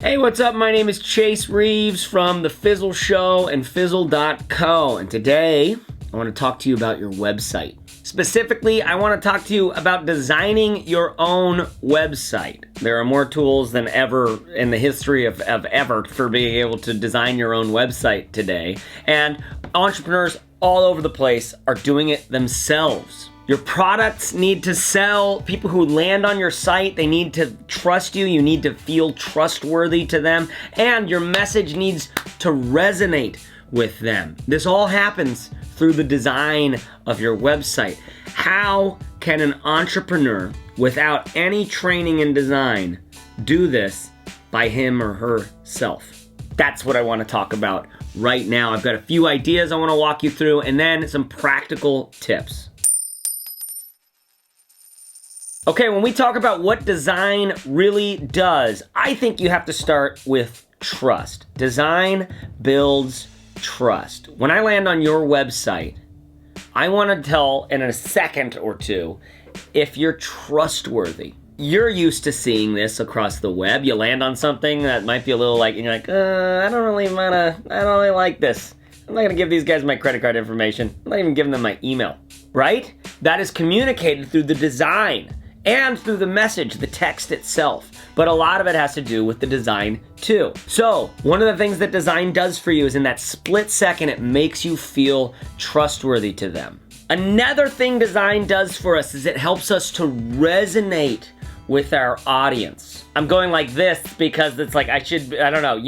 Hey, what's up? My name is Chase Reeves from The Fizzle Show and Fizzle.co, and today I want to talk to you about your website. Specifically, I want to talk to you about designing your own website. There are more tools than ever in the history of ever for being able to design your own website today, and entrepreneurs all over the place are doing it themselves. Your products need to sell. People who land on your site, they need to trust you. You need to feel trustworthy to them. And your message needs to resonate with them. This all happens through the design of your website. How can an entrepreneur without any training in design do this by him or herself? That's what I want to talk about right now. I've got a few ideas I want to walk you through and then some practical tips. Okay, when we talk about what design really does, I think you have to start with trust. Design builds trust. When I land on your website, I want to tell in a second or two if you're trustworthy. You're used to seeing this across the web. You land on something that might be a little like, and you're like, I don't really like this. I'm not gonna give these guys my credit card information. I'm not even giving them my email, right? That is communicated through the design and through the message, the text itself. But a lot of it has to do with the design too. So one of the things that design does for you is in that split second, it makes you feel trustworthy to them. Another thing design does for us is it helps us to resonate with our audience. I'm going like this because it's like, I don't know,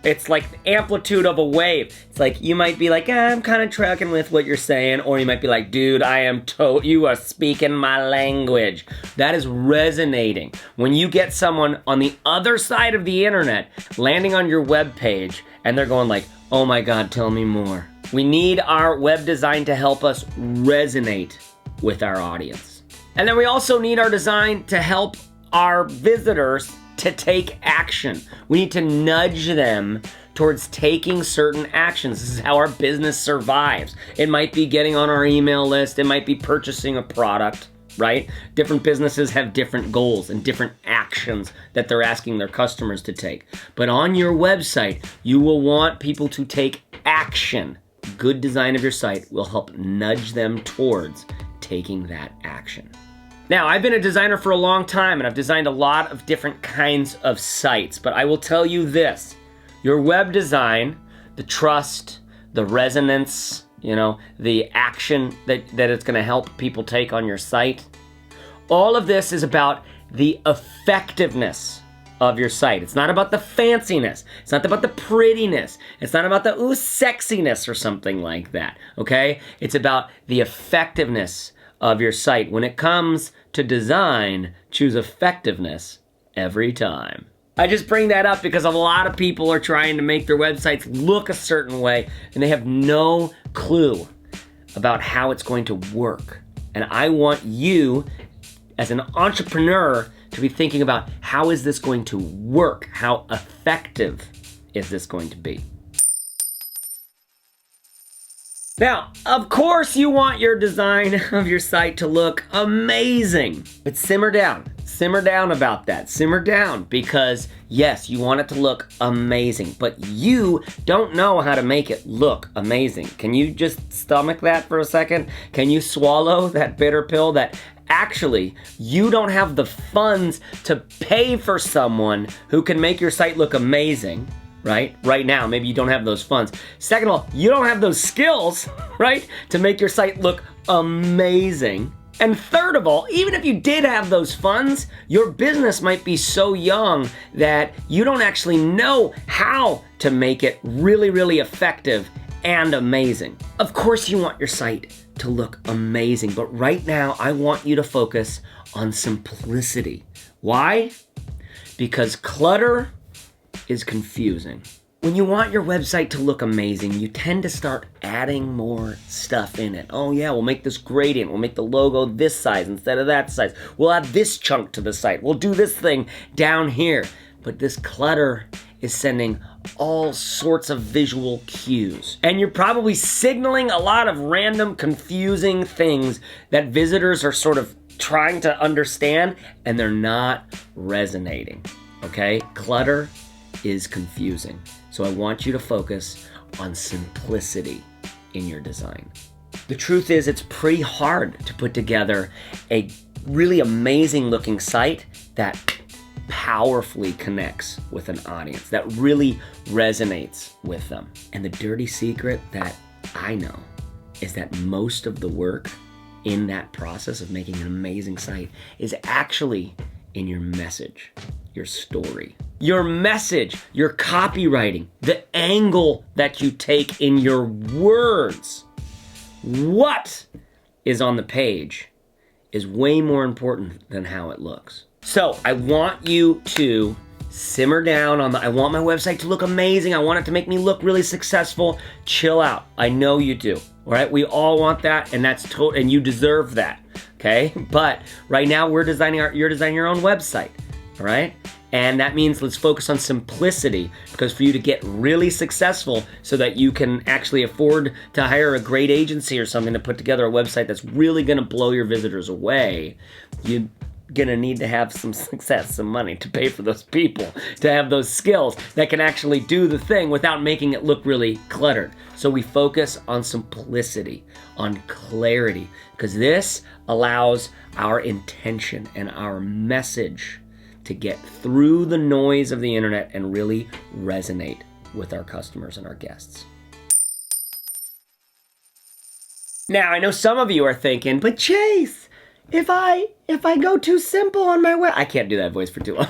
it's like the amplitude of a wave. It's like, you might be like, I'm kind of tracking with what you're saying, or you might be like, dude, you are speaking my language. That is resonating. When you get someone on the other side of the internet landing on your web page and they're going like, oh my God, tell me more. We need our web design to help us resonate with our audience. And then we also need our design to help our visitors to take action. We need to nudge them towards taking certain actions. This is how our business survives. It might be getting on our email list. It might be purchasing a product, right? Different businesses have different goals and different actions that they're asking their customers to take. But on your website, you will want people to take action. Good design of your site will help nudge them towards taking that action. Now, I've been a designer for a long time and I've designed a lot of different kinds of sites, but I will tell you this, your web design, the trust, the resonance, the action that it's gonna help people take on your site, all of this is about the effectiveness of your site. It's not about the fanciness. It's not about the prettiness. It's not about the sexiness or something like that, okay? It's about the effectiveness of your site. When it comes to design, choose effectiveness every time. I just bring that up because a lot of people are trying to make their websites look a certain way and they have no clue about how it's going to work. And I want you as an entrepreneur to be thinking about how is this going to work? How effective is this going to be? Now, of course you want your design of your site to look amazing, but simmer down about that. Simmer down because yes, you want it to look amazing, but you don't know how to make it look amazing. Can you just stomach that for a second? Can you swallow that bitter pill that actually you don't have the funds to pay for someone who can make your site look amazing? Right now, maybe you don't have those funds. Second of all, you don't have those skills, right, to make your site look amazing. And third of all, even if you did have those funds, your business might be so young that you don't actually know how to make it really, really effective and amazing. Of course you want your site to look amazing, but right now I want you to focus on simplicity. Why? Because clutter is confusing. When you want your website to look amazing, you tend to start adding more stuff in it. Oh yeah, we'll make this gradient. We'll make the logo this size instead of that size. We'll add this chunk to the site. We'll do this thing down here. But this clutter is sending all sorts of visual cues. And you're probably signaling a lot of random, confusing things that visitors are sort of trying to understand, and they're not resonating. okay? Clutter is confusing. So I want you to focus on simplicity in your design. The truth is, it's pretty hard to put together a really amazing looking site that powerfully connects with an audience, that really resonates with them. And the dirty secret that I know is that most of the work in that process of making an amazing site is actually in your message, your story. Your message, your copywriting, the angle that you take in your words. What is on the page is way more important than how it looks. So I want you to simmer down on I want my website to look amazing. I want it to make me look really successful. Chill out. I know you do. All right, we all want that, and and you deserve that. Okay, but right now you're designing your own website. All right, and that means let's focus on simplicity, because for you to get really successful, so that you can actually afford to hire a great agency or something to put together a website that's really going to blow your visitors away, you're gonna need to have some success, some money to pay for those people, to have those skills that can actually do the thing without making it look really cluttered. So we focus on simplicity, on clarity, because this allows our intention and our message to get through the noise of the internet and really resonate with our customers and our guests. Now, I know some of you are thinking, but Chase, if I go too simple on my I can't do that voice for too long.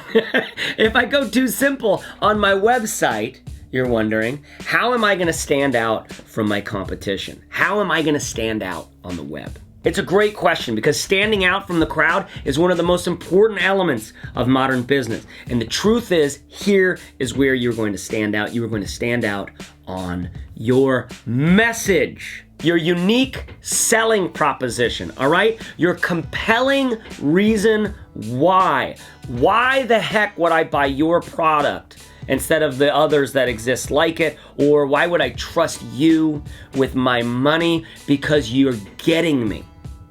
If I go too simple on my website, you're wondering, how am I gonna stand out from my competition? How am I gonna stand out on the web? It's a great question, because standing out from the crowd is one of the most important elements of modern business. And the truth is, here is where you're going to stand out. You are going to stand out on your message. Your unique selling proposition, all right? Your compelling reason why. Why the heck would I buy your product instead of the others that exist like it? Or why would I trust you with my money? Because you're getting me.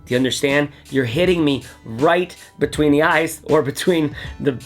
Do you understand? You're hitting me right between the eyes, or between the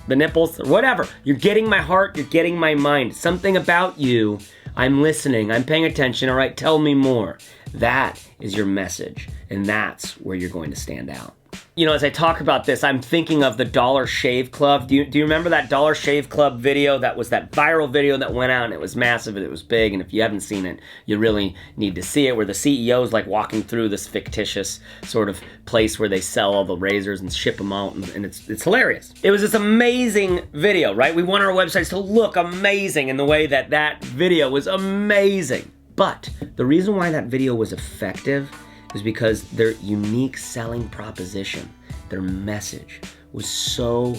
nipples, or whatever. You're getting my heart, you're getting my mind. Something about you, I'm listening, I'm paying attention, all right, tell me more. That is your message, and that's where you're going to stand out. You know, as I talk about this, I'm thinking of the Dollar Shave Club. Do you remember that Dollar Shave Club video? That was that viral video that went out, and it was massive, and it was big, and if you haven't seen it, you really need to see it, where the CEO is like walking through this fictitious sort of place where they sell all the razors and ship them out, and it's hilarious. It was this amazing video, right? We want our websites to look amazing in the way that video was amazing. But the reason why that video was effective is because their unique selling proposition, their message, was so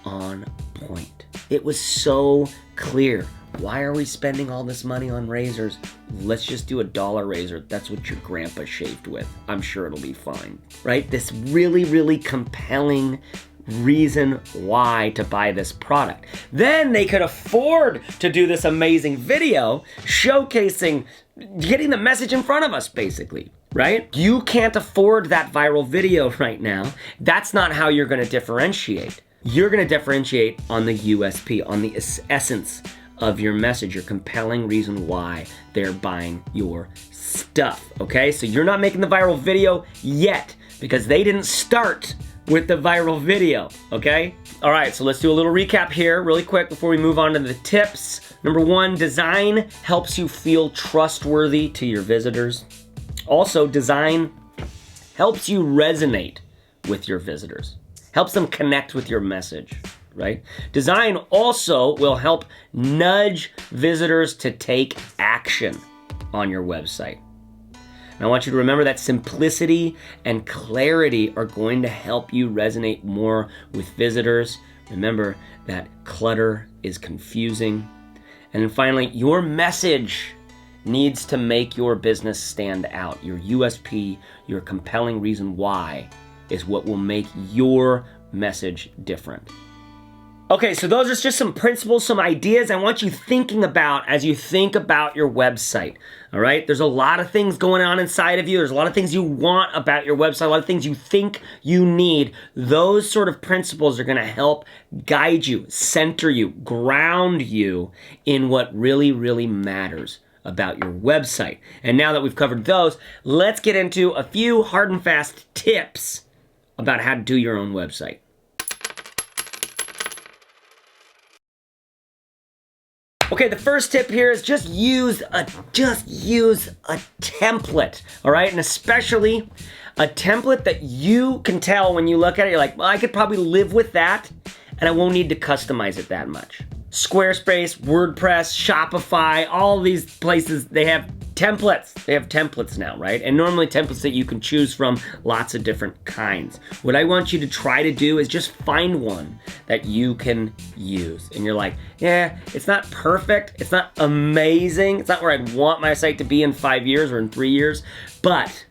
on point. It was so clear. Why are we spending all this money on razors? Let's just do $1 razor. That's what your grandpa shaved with. I'm sure it'll be fine, right? This really, really compelling reason why to buy this product. Then they could afford to do this amazing video showcasing, getting the message in front of us, basically, right? You can't afford that viral video right now. That's not how you're gonna differentiate. You're gonna differentiate on the USP, on the essence of your message, your compelling reason why they're buying your stuff, okay? So you're not making the viral video yet, because they didn't start with the viral video, okay? All right, so let's do a little recap here really quick before we move on to the tips. Number 1, design helps you feel trustworthy to your visitors. Also, design helps you resonate with your visitors, helps them connect with your message, right? Design also will help nudge visitors to take action on your website. And I want you to remember that simplicity and clarity are going to help you resonate more with visitors. Remember that clutter is confusing. And then finally, your message needs to make your business stand out. Your USP, your compelling reason why, is what will make your message different. Okay, so those are just some principles, some ideas I want you thinking about as you think about your website, all right? There's a lot of things going on inside of you. There's a lot of things you want about your website, a lot of things you think you need. Those sort of principles are gonna help guide you, center you, ground you in what really, really matters about your website. And now that we've covered those, let's get into a few hard and fast tips about how to do your own website. Okay, the first tip here is just use a template, all right? And especially a template that you can tell when you look at it, you're like, well, I could probably live with that, and I won't need to customize it that much. Squarespace, WordPress, Shopify, all these places, they have templates. They have templates now, right? And normally templates that you can choose from, lots of different kinds. What I want you to try to do is just find one that you can use. And you're like, yeah, it's not perfect. It's not amazing. It's not where I'd want my site to be in 5 years or in 3 years, but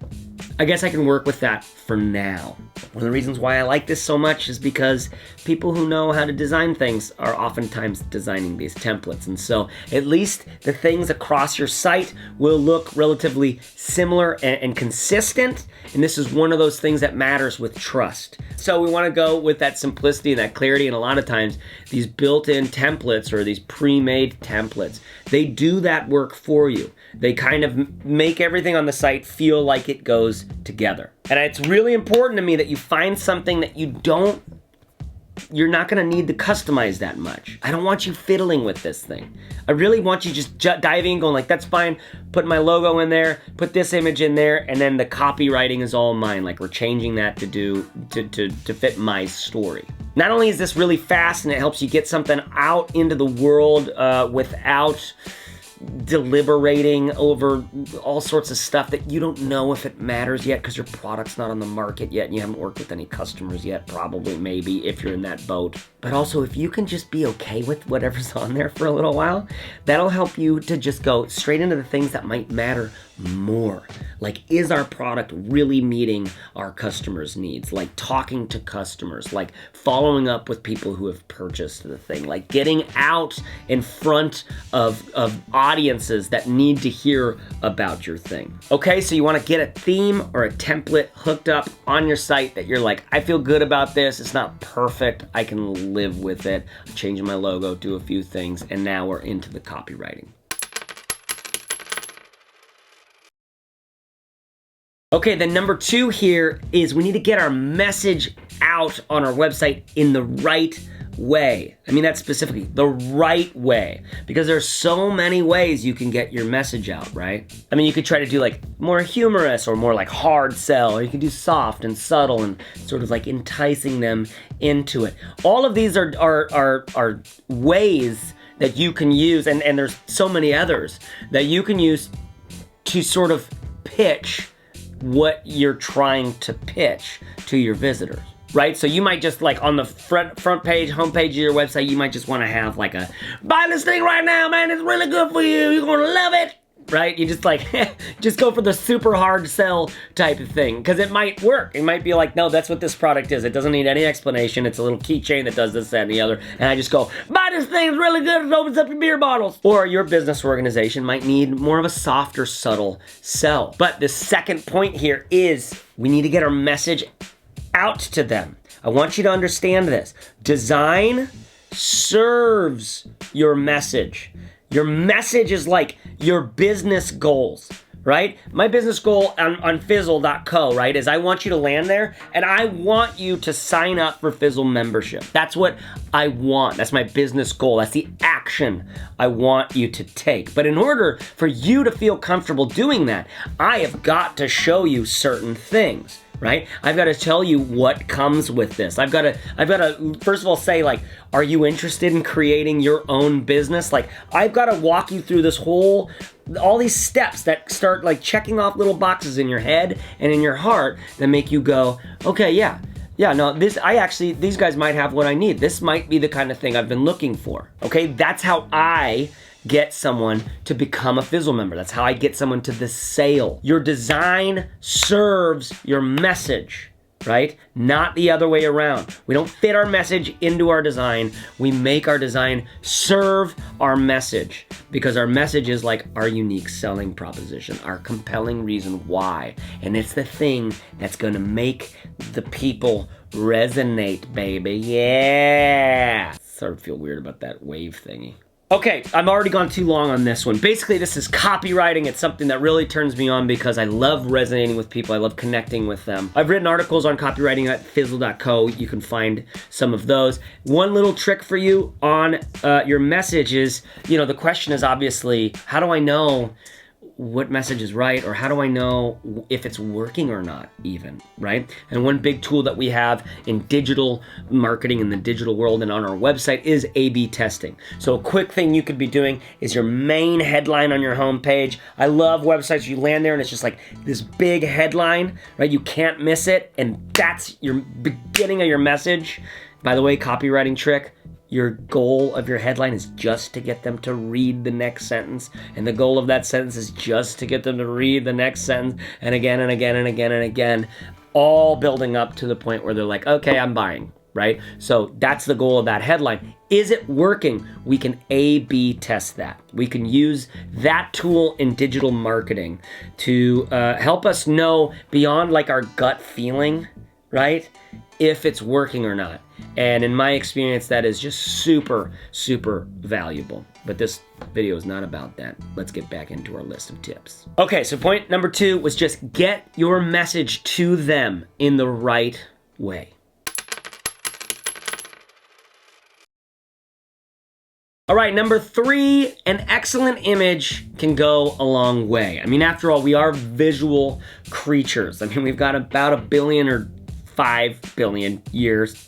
I guess I can work with that for now. One of the reasons why I like this so much is because people who know how to design things are oftentimes designing these templates. And so at least the things across your site will look relatively similar and consistent. And this is one of those things that matters with trust. So we want to go with that simplicity and that clarity. And a lot of times these built-in templates or these pre-made templates, they do that work for you. They kind of make everything on the site feel like it goes together. And it's really important to me that you find something that you're not gonna need to customize that much. I don't want you fiddling with this thing. I really want you just diving and going like, that's fine, put my logo in there, put this image in there, and then the copywriting is all mine. Like we're changing that to fit my story. Not only is this really fast and it helps you get something out into the world without deliberating over all sorts of stuff that you don't know if it matters yet because your product's not on the market yet and you haven't worked with any customers yet, probably, maybe, if you're in that boat. But also, if you can just be okay with whatever's on there for a little while, that'll help you to just go straight into the things that might matter more. Like, is our product really meeting our customers' needs? Like talking to customers, like following up with people who have purchased the thing, like getting out in front of audiences that need to hear about your thing. Okay, so you want to get a theme or a template hooked up on your site that you're like, I feel good about this. It's not perfect. I can live with it. I'm changing my logo, do a few things, and now we're into the copywriting. Okay, then number 2 here is we need to get our message out on our website in the right way. I mean that specifically, the right way, because there's so many ways you can get your message out, right? I mean, you could try to do like more humorous or more like hard sell, or you can do soft and subtle and sort of like enticing them into it. All of these are ways that you can use, and there's so many others that you can use to sort of pitch what you're trying to pitch to your visitors, right? So you might just like on the front page, homepage of your website, you might just want to have like a, buy this thing right now, man, it's really good for you, you're gonna love it, right? You just like, just go for the super hard sell type of thing, because it might work. It might be like, no, that's what this product is. It doesn't need any explanation. It's a little keychain that does this, that, and the other. And I just go, buy this thing, it's really good, it opens up your beer bottles. Or your business organization might need more of a softer, subtle sell. But the second point here is we need to get our message out to them. I want you to understand this. Design serves your message. Your message is like your business goals, right? My business goal on Fizzle.co, right, is I want you to land there and I want you to sign up for Fizzle membership. That's what I want. That's my business goal. That's the action I want you to take. But in order for you to feel comfortable doing that, I have got to show you certain things, right? I've got to tell you what comes with this. I've got to first of all say, like, are you interested in creating your own business? Like, I've got to walk you through this all these steps that start like checking off little boxes in your head and in your heart that make you go, okay, yeah, no, these guys might have what I need. This might be the kind of thing I've been looking for. Okay, that's how I get someone to become a Fizzle member. That's how I get someone to the sale. Your design serves your message, right? Not the other way around. We don't fit our message into our design. We make our design serve our message, because our message is like our unique selling proposition, our compelling reason why. And it's the thing that's gonna make the people resonate, baby. Yeah. Sort of feel weird about that wave thingy. Okay, I've already gone too long on this one. Basically, this is copywriting. It's something that really turns me on because I love resonating with people. I love connecting with them. I've written articles on copywriting at fizzle.co. You can find some of those. One little trick for you on your message is, the question is obviously, how do I know what message is right, or how do I know if it's working or not even, right? And one big tool that we have in digital marketing in the digital world and on our website is A/B testing. So a quick thing you could be doing is your main headline on your homepage. I love websites. You land there and it's just like this big headline, right? You can't miss it, and that's your beginning of your message. By the way, copywriting trick, your goal of your headline is just to get them to read the next sentence. And the goal of that sentence is just to get them to read the next sentence, and again and again and again and again, all building up to the point where they're like, okay, I'm buying, right? So that's the goal of that headline. Is it working? We can A/B test that. We can use that tool in digital marketing to help us know beyond like our gut feeling, right? If it's working or not. And in my experience, that is just super, super valuable. But this video is not about that. Let's get back into our list of tips. Okay, so point number 2 was just get your message to them in the right way. All right, number 3, an excellent image can go a long way. I mean, after all, we are visual creatures. I mean, we've got about 1 billion or 5 billion years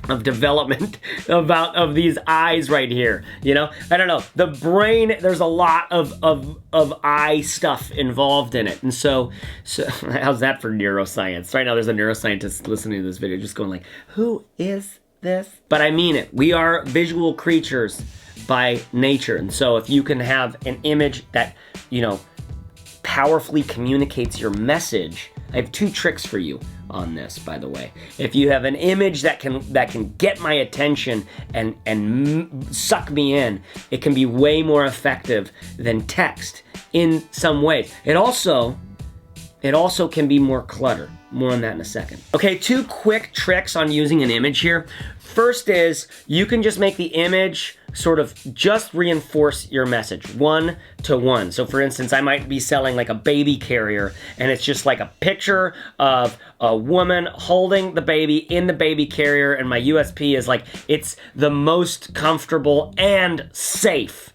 of development of these eyes right here, I don't know, the brain, there's a lot of eye stuff involved in it. And so how's that for neuroscience? Right now there's a neuroscientist listening to this video just going like, who is this? But I mean it. We are visual creatures by nature. And so if you can have an image that, powerfully communicates your message, I have 2 tricks for you on this, by the way. If you have an image that can get my attention and suck me in, it can be way more effective than text in some ways. It also can be more cluttered. More on that in a second. Okay, 2 quick tricks on using an image here. First is you can just make the image sort of just reinforce your message 1-to-1. So for instance, I might be selling like a baby carrier, and it's just like a picture of a woman holding the baby in the baby carrier, and my USP is like it's the most comfortable and safe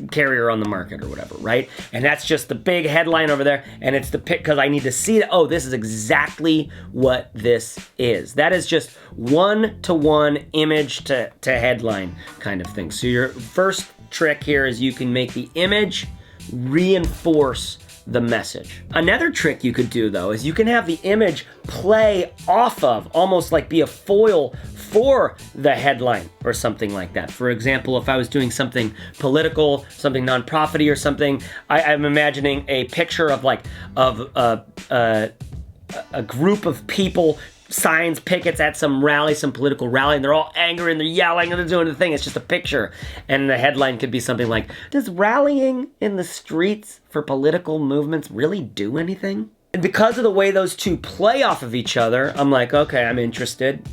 carrier on the market or whatever, right? And that's just the big headline over there, and it's the pic because I need to see that, oh, this is exactly what this is. That is just 1-to-1 image to headline kind of thing. So your first trick here is you can make the image reinforce the message. Another trick you could do though is you can have the image play off of, almost like be a foil for the headline or something like that. For example, if I was doing something political, something nonprofity or something, I'm imagining a picture of like a group of people, signs, pickets at some rally, some political rally, and they're all angry and they're yelling and they're doing the thing. It's just a picture. And the headline could be something like, does rallying in the streets for political movements really do anything? And because of the way those 2 play off of each other, I'm like, okay, I'm interested.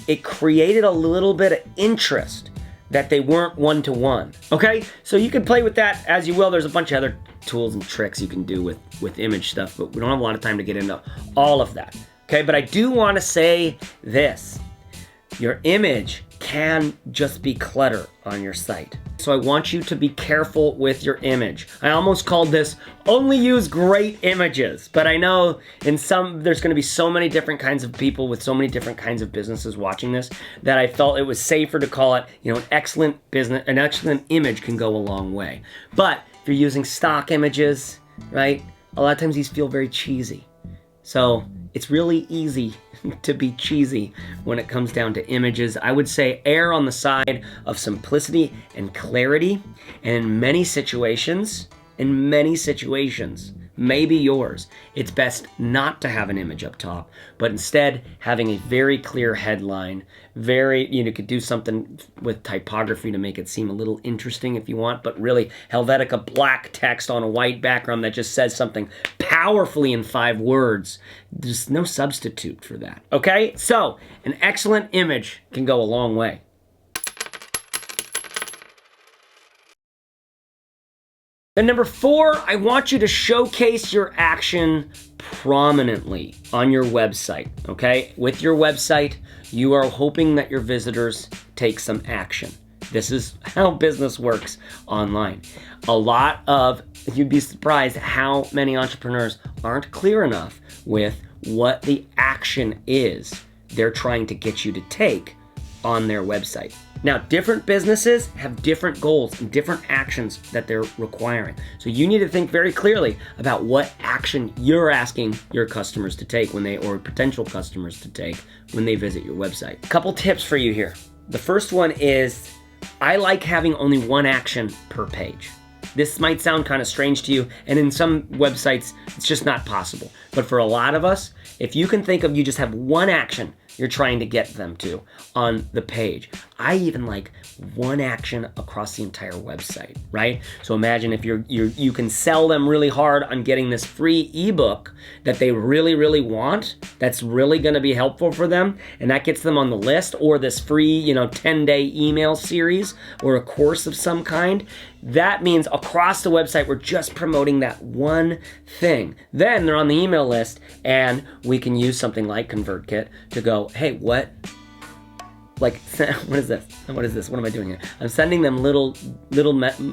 It created a little bit of interest that they weren't 1-to-1. Okay, so you can play with that as you will. There's a bunch of other tools and tricks you can do with image stuff, but we don't have a lot of time to get into all of that. Okay, but I do want to say this. Your image can just be clutter on your site. So I want you to be careful with your image. I almost called this only use great images, but I know there's going to be so many different kinds of people with so many different kinds of businesses watching this that I felt it was safer to call it, an excellent image can go a long way. But if you're using stock images, right, a lot of times these feel very cheesy. So it's really easy to be cheesy when it comes down to images. I would say err on the side of simplicity and clarity. And in many situations, may be yours. It's best not to have an image up top, but instead having a very clear headline. You could do something with typography to make it seem a little interesting if you want, but really Helvetica black text on a white background that just says something powerfully in 5 words. There's no substitute for that. Okay, so an excellent image can go a long way. Then number 4, I want you to showcase your action prominently on your website, okay? With your website, you are hoping that your visitors take some action. This is how business works online. You'd be surprised how many entrepreneurs aren't clear enough with what the action is they're trying to get you to take on their website. Now, different businesses have different goals and different actions that they're requiring. So you need to think very clearly about what action you're asking your customers to take or potential customers to take when they visit your website. A couple tips for you here. The first one is, I like having only one action per page. This might sound kind of strange to you, and in some websites, it's just not possible. But for a lot of us, if you can think of you just have one action you're trying to get them to on the page. I even like one action across the entire website, right? So imagine if you can sell them really hard on getting this free ebook that they really, really want, that's really gonna be helpful for them, and that gets them on the list, or this free, 10-day email series or a course of some kind. That means across the website, we're just promoting that one thing. Then they're on the email list, and we can use something like ConvertKit to go, hey, what is this? What is this? What am I doing here? I'm sending them little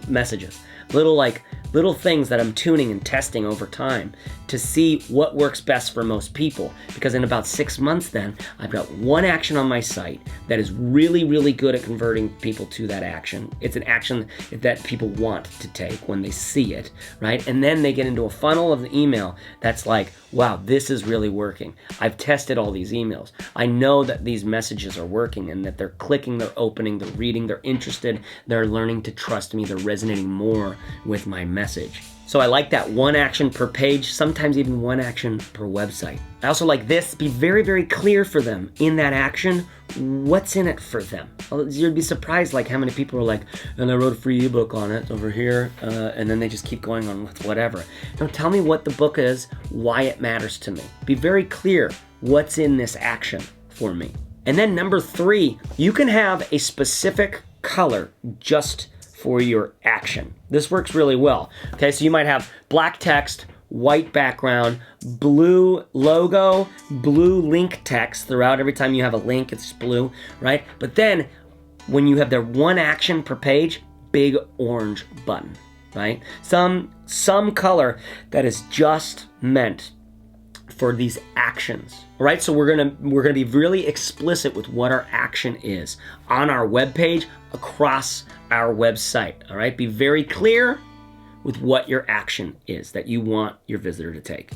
messages, little things that I'm tuning and testing over time to see what works best for most people. Because in about 6 months then, I've got one action on my site that is really, really good at converting people to that action. It's an action that people want to take when they see it, right? And then they get into a funnel of the email that's like, wow, this is really working. I've tested all these emails. I know that these messages are working and that they're clicking, they're opening, they're reading, they're interested, they're learning to trust me, they're resonating more with my message. So I like that one action per page, sometimes even one action per website. I also like this, be very, very clear for them in that action, what's in it for them. You'd be surprised how many people are like, and I wrote a free ebook on it over here, and then they just keep going on with whatever. No, tell me what the book is, why it matters to me. Be very clear what's in this action for me. And then number 3, you can have a specific color just for your action. This works really well. Okay, so you might have black text, white background, blue logo, blue link text throughout. Every time you have a link, it's blue, right? But then when you have their one action per page, big orange button, right? Some color that is just meant for these actions, all right? So we're gonna be really explicit with what our action is on our webpage, across our website, all right? Be very clear with what your action is that you want your visitor to take.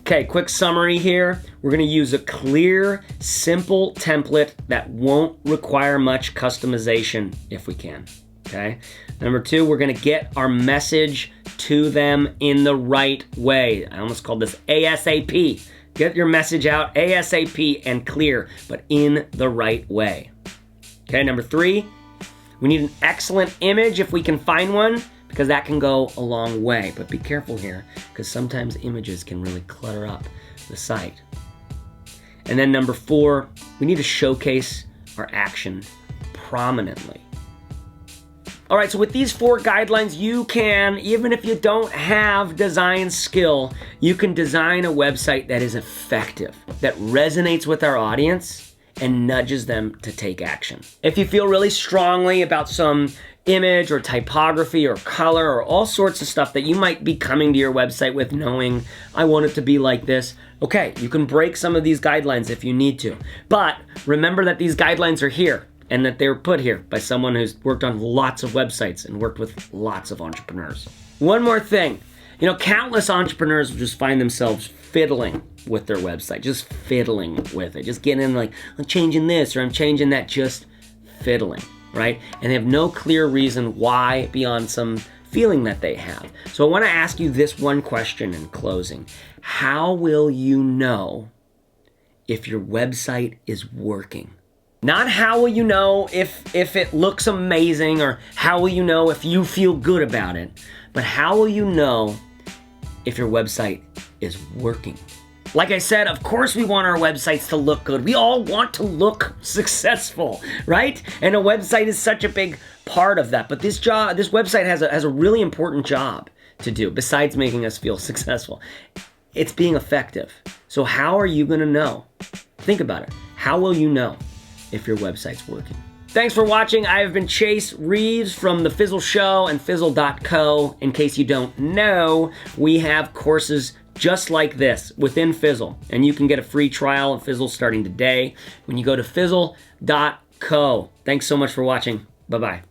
Okay, quick summary here. We're gonna use a clear, simple template that won't require much customization if we can, okay? Number 2, we're gonna get our message to them in the right way. I almost called this ASAP. Get your message out ASAP and clear, but in the right way. Okay, number 3, we need an excellent image if we can find one, because that can go a long way. But be careful here, because sometimes images can really clutter up the site. And then number 4, we need to showcase our action prominently. All right, so with these 4 guidelines, you can, even if you don't have design skill, you can design a website that is effective, that resonates with our audience, and nudges them to take action. If you feel really strongly about some image or typography or color or all sorts of stuff that you might be coming to your website with knowing, I want it to be like this, okay, you can break some of these guidelines if you need to. But remember that these guidelines are here and that they were put here by someone who's worked on lots of websites and worked with lots of entrepreneurs. One more thing, countless entrepreneurs will just find themselves fiddling with their website, just fiddling with it, just getting in I'm changing this or I'm changing that, just fiddling, right? And they have no clear reason why beyond some feeling that they have. So I want to ask you this one question in closing. How will you know if your website is working? Not how will you know if it looks amazing, or how will you know if you feel good about it, but how will you know if your website is working? Like I said, of course we want our websites to look good. We all want to look successful, right? And a website is such a big part of that. But this website has a really important job to do besides making us feel successful. It's being effective. So how are you gonna know? Think about it. How will you know if your website's working? Thanks for watching. I have been Chase Reeves from The Fizzle Show and Fizzle.co. In case you don't know, we have courses just like this within Fizzle, and you can get a free trial of Fizzle starting today when you go to Fizzle.co. Thanks so much for watching. Bye-bye.